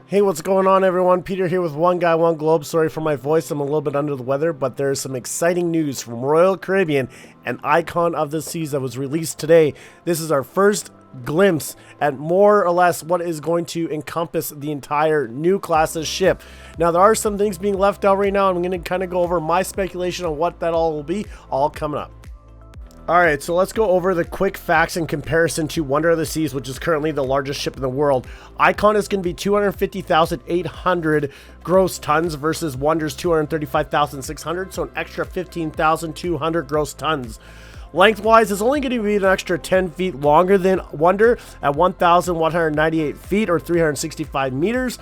Hey, what's going on, everyone? Peter here with One Guy, One Globe. Sorry for my voice, I'm a little bit under the weather, but there's some exciting news from Royal Caribbean, an icon of the seas that was released today. This is our first glimpse at more or less what is going to encompass the entire new class of ship. Now, there are some things being left out right now. I'm going to kind of go over my speculation on what that all will be, all coming up. Alright, so let's go over the quick facts in comparison to Wonder of the Seas, which is currently the largest ship in the world. Icon is going to be 250,800 gross tons versus Wonder's 235,600, so an extra 15,200 gross tons. Lengthwise, it's only going to be an extra 10 feet longer than Wonder at 1,198 feet or 365 meters.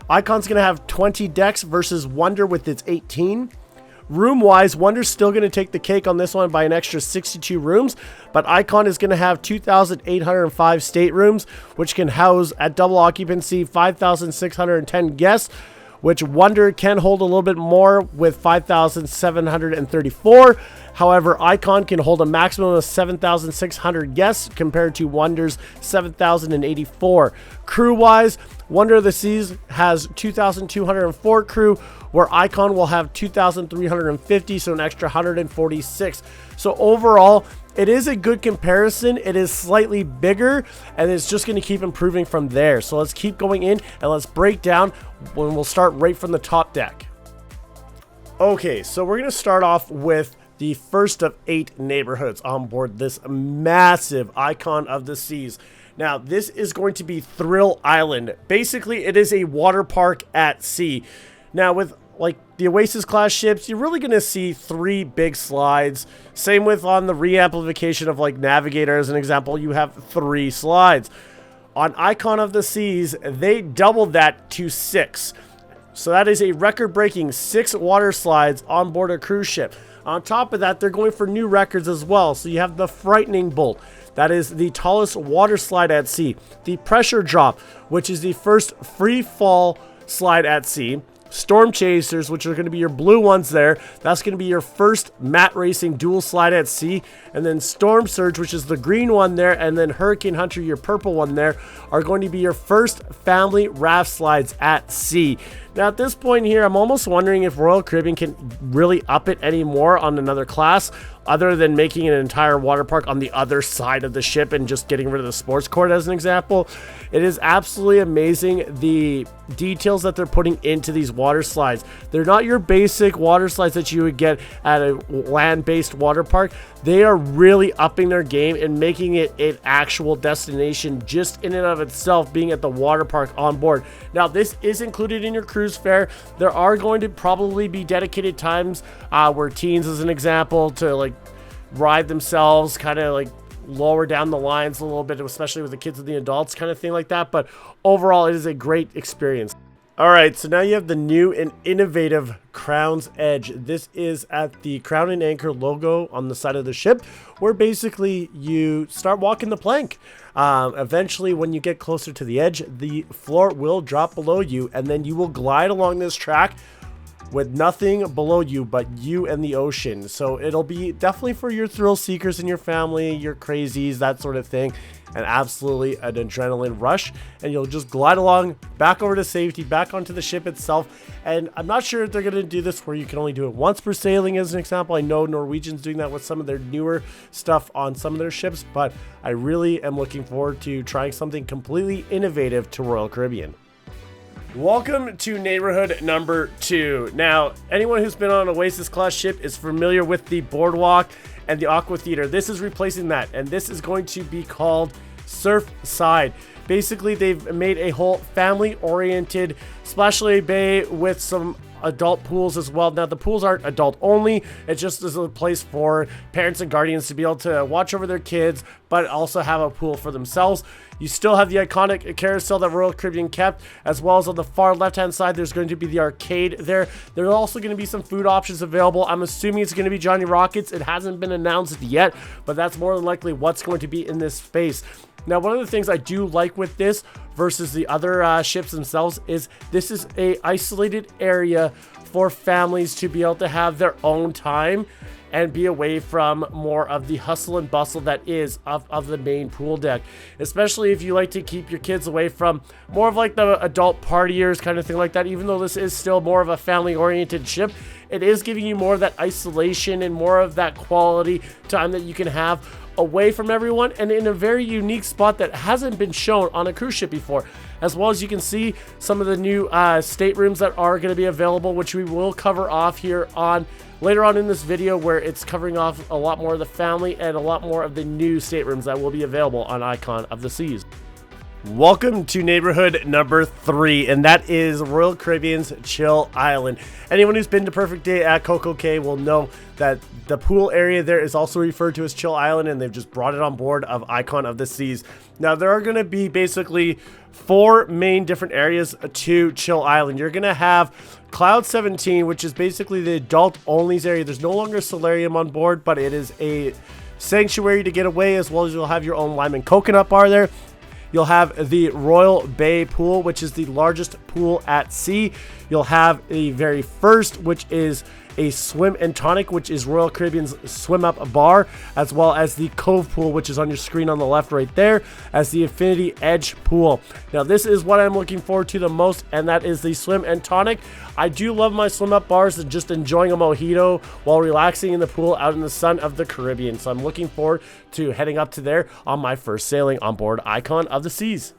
Icon's going to have 20 decks versus Wonder with its 18. Room-wise, Wonder's still going to take the cake on this one by an extra 62 rooms, but Icon is going to have 2,805 staterooms, which can house, at double occupancy, 5,610 guests, which Wonder can hold a little bit more with 5,734. However, Icon can hold a maximum of 7,600 guests compared to Wonder's 7,084. Crew-wise, Wonder of the Seas has 2,204 crew, where Icon will have 2,350, so an extra 146. So overall, it is a good comparison. It is slightly bigger, and it's just going to keep improving from there. So let's keep going in, and let's break down when we'll start right from the top deck. Okay, so we're going to start off with the first of 8 neighborhoods on board this massive Icon of the Seas. Now, this is going to be Thrill Island. Basically, it is a water park at sea. Now, with like the Oasis class ships, you're really going to see 3 big slides. Same with on the reamplification of like Navigator as an example, you have 3 slides. On Icon of the Seas, they doubled that to 6. So that is a record-breaking 6 water slides on board a cruise ship. On top of that, they're going for new records as well. So you have the Frightening Bolt. That is the tallest water slide at sea. The Pressure Drop, which is the first free fall slide at sea. Storm Chasers, which are going to be your blue ones there. That's going to be your first mat racing dual slide at sea. And then Storm Surge, which is the green one there. And then Hurricane Hunter, your purple one there, are going to be your first family raft slides at sea. Now, at this point here, I'm almost wondering if Royal Caribbean can really up it anymore on another class, other than making an entire water park on the other side of the ship and just getting rid of the sports court as an example. It is absolutely amazing the details that they're putting into these water slides. They're not your basic water slides that you would get at a land-based water park. They are really upping their game and making it an actual destination just in and of itself, being at the water park on board. Now, this is included in your cruise fare. There are going to probably be dedicated times where teens, as an example, to like ride themselves, kind of like lower down the lines a little bit, especially with the kids and the adults, kind of thing like that. But overall, it is a great experience. All right, so now you have the new and innovative Crown's Edge. This is at the Crown and Anchor logo on the side of the ship, where basically you start walking the plank. Eventually, when you get closer to the edge, the floor will drop below you, and then you will glide along this track with nothing below you but you and the ocean. So it'll be definitely for your thrill seekers and your family, your crazies, that sort of thing. And absolutely an adrenaline rush, and you'll just glide along back over to safety, back onto the ship itself. And I'm not sure if they're going to do this where you can only do it once per sailing as an example. I know Norwegian's doing that with some of their newer stuff on some of their ships, but I really am looking forward to trying something completely innovative to Royal Caribbean. Welcome to neighborhood number 2. Now, anyone who's been on an Oasis class ship is familiar with the boardwalk and the Aqua Theater. This is replacing that, and this is going to be called Surfside. Basically, they've made a whole family-oriented splashway bay with some adult pools as well. Now, the pools aren't adult only. It just is a place for parents and guardians to be able to watch over their kids, but also have a pool for themselves. You still have the iconic carousel that Royal Caribbean kept, as well as on the far left-hand side, there's going to be the arcade there. There are also going to be some food options available. I'm assuming it's going to be Johnny Rockets. It hasn't been announced yet, but that's more than likely what's going to be in this space. Now, one of the things I do like with this versus the other ships themselves is this is a isolated area for families to be able to have their own time and be away from more of the hustle and bustle that is of the main pool deck, especially if you like to keep your kids away from more of like the adult partiers kind of thing like that. Even though this is still more of a family oriented ship, it is giving you more of that isolation and more of that quality time that you can have away from everyone, and in a very unique spot that hasn't been shown on a cruise ship before. As well as you can see some of the new staterooms that are going to be available, which we will cover off here on later on in this video, where it's covering off a lot more of the family and a lot more of the new staterooms that will be available on Icon of the Seas. Welcome to neighborhood number 3, and that is Royal Caribbean's Chill Island. Anyone who's been to Perfect Day at Coco Cay will know that the pool area there is also referred to as Chill Island, and they've just brought it on board of Icon of the Seas. Now, there are going to be basically 4 main different areas to Chill Island. You're going to have Cloud 17, which is basically the adult onlys area. There's no longer a solarium on board, but it is a sanctuary to get away, as well as you'll have your own lime and coconut bar there. You'll have the Royal Bay Pool, which is the largest pool at sea. You'll have the very first, which is a swim and tonic, which is Royal Caribbean's swim up bar, as well as the Cove Pool, which is on your screen on the left right there, as the Infinity Edge Pool. Now, this is what I'm looking forward to the most, and that is the swim and tonic. I do love my swim up bars and just enjoying a mojito while relaxing in the pool out in the sun of the Caribbean. So I'm looking forward to heading up to there on my first sailing on board Icon of the Seas.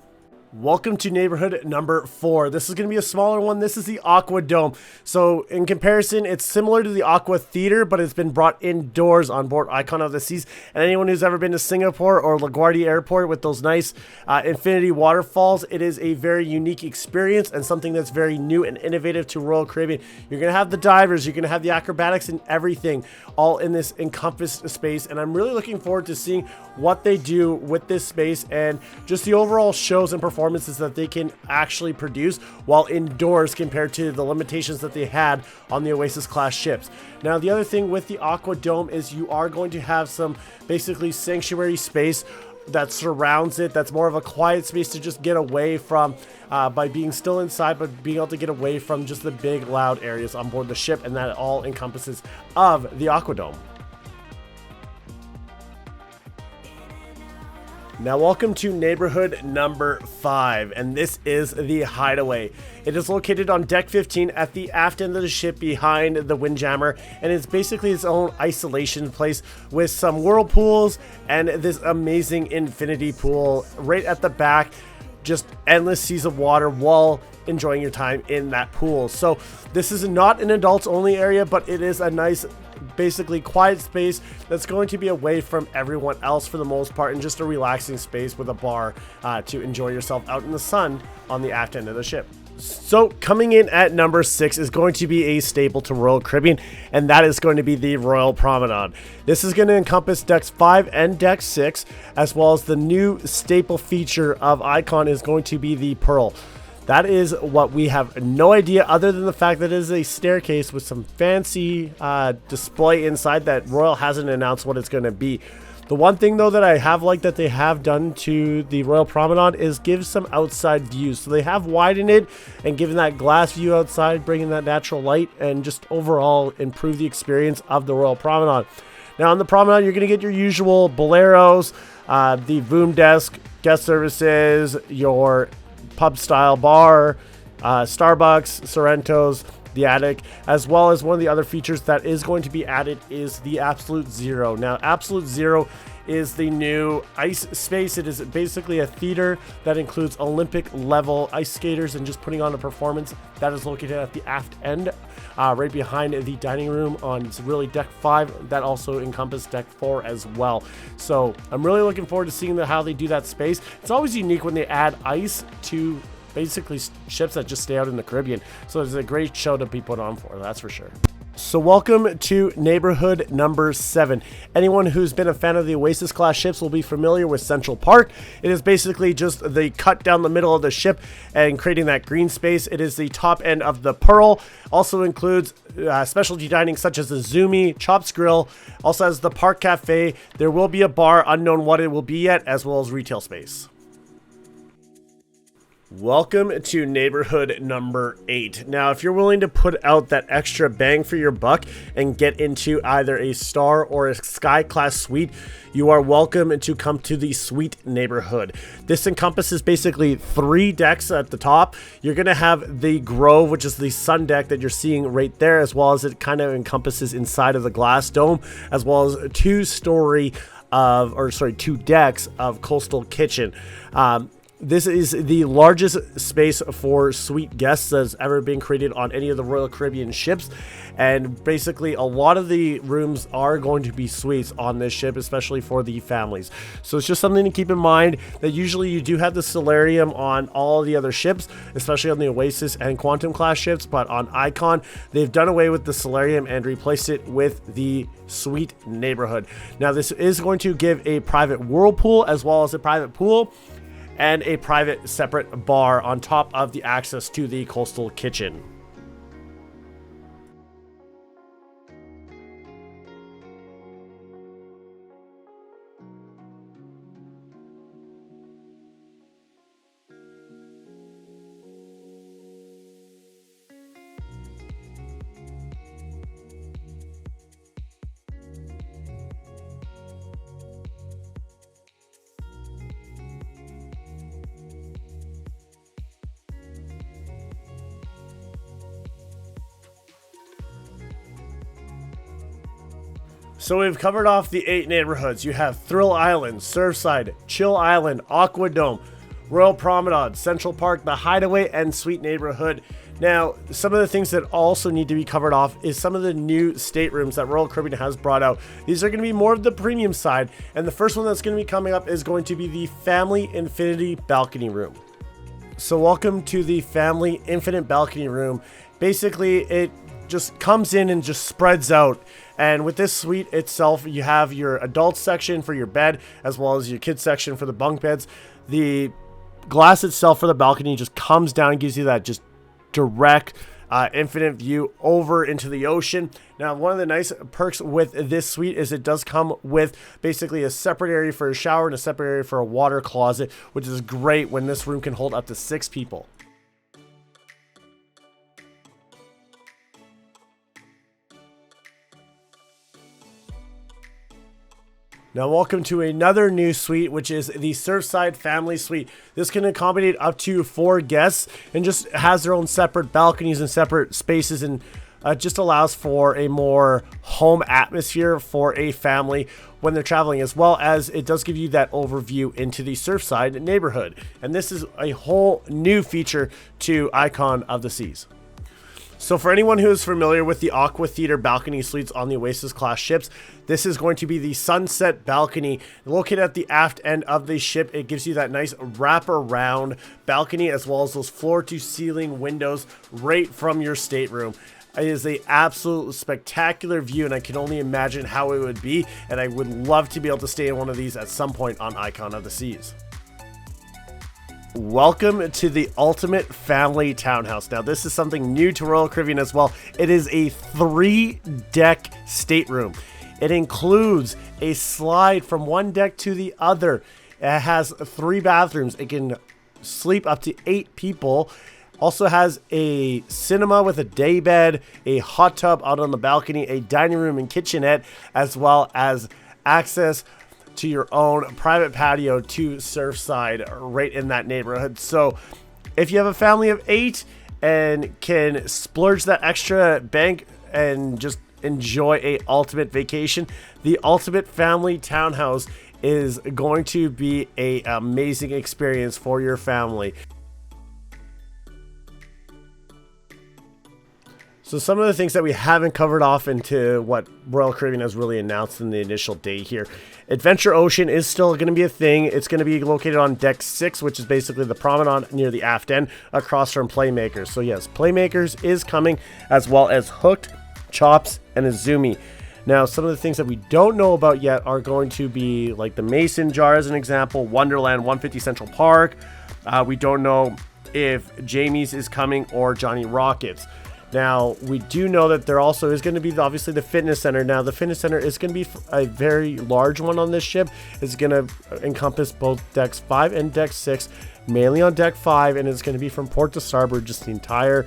Welcome to neighborhood number 4. This is going to be a smaller one. This is the Aqua Dome. So in comparison, it's similar to the Aqua Theater, but it's been brought indoors on board Icon of the Seas. And anyone who's ever been to Singapore or LaGuardia Airport with those nice infinity waterfalls, it is a very unique experience and something that's very new and innovative to Royal Caribbean. You're going to have the divers, you're going to have the acrobatics and everything all in this encompassed space. And I'm really looking forward to seeing what they do with this space and just the overall shows and performances that they can actually produce while indoors compared to the limitations that they had on the Oasis class ships. Now, the other thing with the Aqua Dome is you are going to have some basically sanctuary space that surrounds it. That's more of a quiet space to just get away from by being still inside, but being able to get away from just the big loud areas on board the ship, and that all encompasses of the Aqua Dome. Now, welcome to neighborhood number 5, and this is the Hideaway. It is located on deck 15 at the aft end of the ship behind the Windjammer, and it's basically its own isolation place with some whirlpools and this amazing infinity pool right at the back. Just endless seas of water while enjoying your time in that pool. So this is not an adults only area, but it is a nice basically quiet space that's going to be away from everyone else for the most part, and just a relaxing space with a bar to enjoy yourself out in the sun on the aft end of the ship. So coming in at number 6 is going to be a staple to Royal Caribbean, and that is going to be the Royal Promenade. This is going to encompass decks 5 and deck 6, as well as the new staple feature of Icon is going to be the Pearl. That is what we have no idea, other than the fact that it is a staircase with some fancy display inside that Royal hasn't announced what it's going to be. The one thing, though, that I have liked that they have done to the Royal Promenade is give some outside views. So they have widened it and given that glass view outside, bringing that natural light, and just overall improve the experience of the Royal Promenade. Now, on the Promenade, you're going to get your usual boleros, the boom desk, guest services, your pub-style bar, Starbucks, Sorrento's, the attic, as well as one of the other features that is going to be added is the Absolute Zero. Now, Absolute Zero is the new ice space. It is basically a theater that includes Olympic level ice skaters and just putting on a performance. That is located at the aft end, right behind the dining room on really deck 5. That also encompasses deck 4 as well. So I'm really looking forward to seeing how they do that space. It's always unique when they add ice to basically ships that just stay out in the Caribbean. So it's a great show to be put on for, that's for sure. So welcome to neighborhood number 7. Anyone who's been a fan of the Oasis class ships will be familiar with Central Park. It is basically just the cut down the middle of the ship and creating that green space. It is the top end of the Pearl. Also includes specialty dining such as the Zumi, Chops Grill. Also has the Park Cafe. There will be a bar, unknown what it will be yet, as well as retail space. Welcome to neighborhood number 8. Now, if you're willing to put out that extra bang for your buck and get into either a star or a sky class suite, you are welcome to come to the suite neighborhood. This encompasses basically 3 decks at the top. You're going to have the Grove, which is the sun deck that you're seeing right there, as well as it kind of encompasses inside of the glass dome, as well as 2 decks of coastal kitchen. This is the largest space for suite guests that's ever been created on any of the Royal Caribbean ships, and basically a lot of the rooms are going to be suites on this ship, especially for the families. So it's just something to keep in mind that usually you do have the solarium on all the other ships, especially on the Oasis and Quantum class ships, but on Icon they've done away with the solarium and replaced it with the suite neighborhood. Now this is going to give a private whirlpool as well as a private pool and a private separate bar on top of the access to the coastal kitchen. So we've covered off the 8 neighborhoods. You have Thrill Island, Surfside, Chill Island, Aqua Dome, Royal Promenade, Central Park, the Hideaway, and Suite Neighborhood. Now, some of the things that also need to be covered off is some of the new staterooms that Royal Caribbean has brought out. These are going to be more of the premium side, and the first one that's going to be coming up is going to be the Family Infinity Balcony Room. So welcome to the Family Infinite Balcony Room. Basically, it just comes in and just spreads out. And with this suite itself, you have your adult section for your bed, as well as your kids section for the bunk beds. The glass itself for the balcony just comes down and gives you that just direct, infinite view over into the ocean. Now, one of the nice perks with this suite is it does come with basically a separate area for a shower and a separate area for a water closet, which is great when this room can hold up to 6 people. Now, welcome to another new suite, which is the Surfside Family Suite. This can accommodate up to 4 guests and just has their own separate balconies and separate spaces, and just allows for a more home atmosphere for a family when they're traveling, as well as it does give you that overview into the Surfside neighborhood. And this is a whole new feature to Icon of the Seas. So for anyone who is familiar with the Aqua Theater balcony suites on the Oasis class ships, this is going to be the sunset balcony located at the aft end of the ship. It gives you that nice wraparound balcony, as well as those floor to ceiling windows right from your stateroom. It is an absolute spectacular view, and I can only imagine how it would be, and I would love to be able to stay in one of these at some point on Icon of the Seas. Welcome to the Ultimate Family Townhouse. Now, this is something new to Royal Caribbean as well. It is a 3-deck stateroom. It includes a slide from one deck to the other. It has 3 bathrooms. It can sleep up to 8 people. Also has a cinema with a day bed, a hot tub out on the balcony, a dining room and kitchenette, as well as access to your own private patio to Surfside right in that neighborhood. So if you have a family of 8 and can splurge that extra bank and just enjoy a ultimate vacation, the Ultimate Family Townhouse is going to be an amazing experience for your family. So some of the things that we haven't covered off into what Royal Caribbean has really announced in the initial day here. Adventure Ocean is still going to be a thing. It's going to be located on deck 6, which is basically the promenade near the aft end across from Playmakers. So yes, Playmakers is coming, as well as Hooked, Chops, and Azumi. Now, some of the things that we don't know about yet are going to be like the Mason Jar as an example, Wonderland 150 Central Park. We don't know if Jamie's is coming or Johnny Rockets. Now, we do know that there also is going to be obviously the fitness center. Now, the fitness center is going to be a very large one on this ship. It's going to encompass both decks 5 and deck 6, mainly on deck 5, and it's going to be from port to starboard, just the entire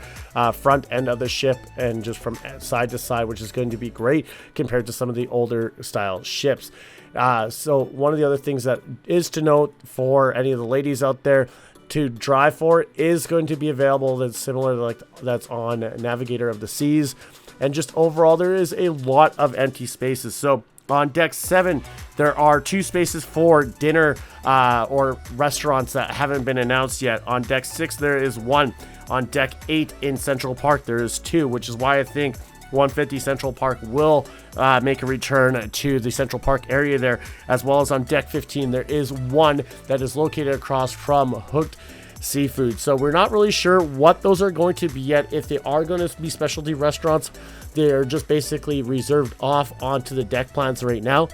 front end of the ship, and just from side to side, which is going to be great compared to some of the older style ships. So one of the other things that is to note for any of the ladies out there, to drive for is going to be available that's similar to like that's on Navigator of the Seas. And just overall, there is a lot of empty spaces. So on deck 7, there are 2 spaces for dinner or restaurants that haven't been announced yet. On deck 6, there is 1. On deck 8 in Central Park, there is 2, which is why I think 150 Central Park will make a return to the Central Park area there, as well as on deck 15 there is 1 that is located across from Hooked Seafood. So we're not really sure what those are going to be yet. If they are going to be specialty restaurants, they're just basically reserved off onto the deck plans right now.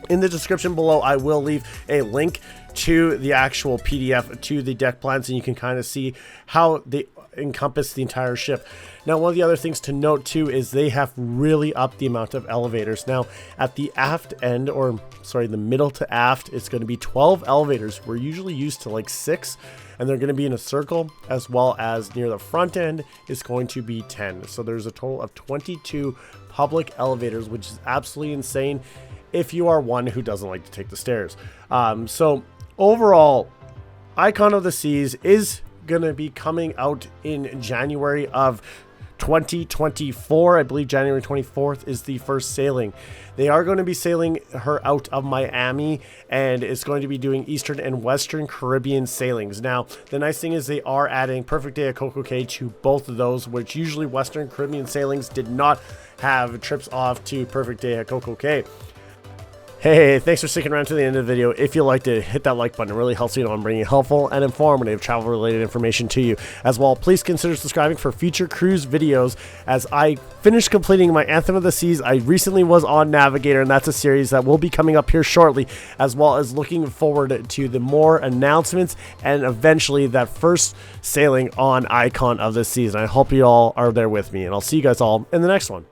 In the description below, I will leave a link to the actual PDF to the deck plans, and you can kind of see how they encompass the entire ship. Now, one of the other things to note too is they have really upped the amount of elevators. Now, at the aft end, or sorry, the middle to aft, it's going to be 12 elevators. We're usually used to like 6, and they're going to be in a circle, as well as near the front end is going to be 10. So there's a total of 22 public elevators, which is absolutely insane if you are one who doesn't like to take the stairs. So overall, Icon of the Seas is going to be coming out in January of 2024. I believe January 24th is the first sailing. They are going to be sailing her out of Miami, and it's going to be doing Eastern and Western Caribbean sailings. Now, the nice thing is they are adding Perfect Day at Coco Cay to both of those, which usually Western Caribbean sailings did not have trips off to Perfect Day at Coco Cay. Hey, thanks for sticking around to the end of the video. If you liked it, hit that like button. It really helps me know I'm bringing helpful and informative travel-related information to you. As well, please consider subscribing for future cruise videos. As I finish completing my Anthem of the Seas, I recently was on Navigator, and that's a series that will be coming up here shortly, as well as looking forward to the more announcements and eventually that first sailing on Icon of the Seas. And I hope you all are there with me, and I'll see you guys all in the next one.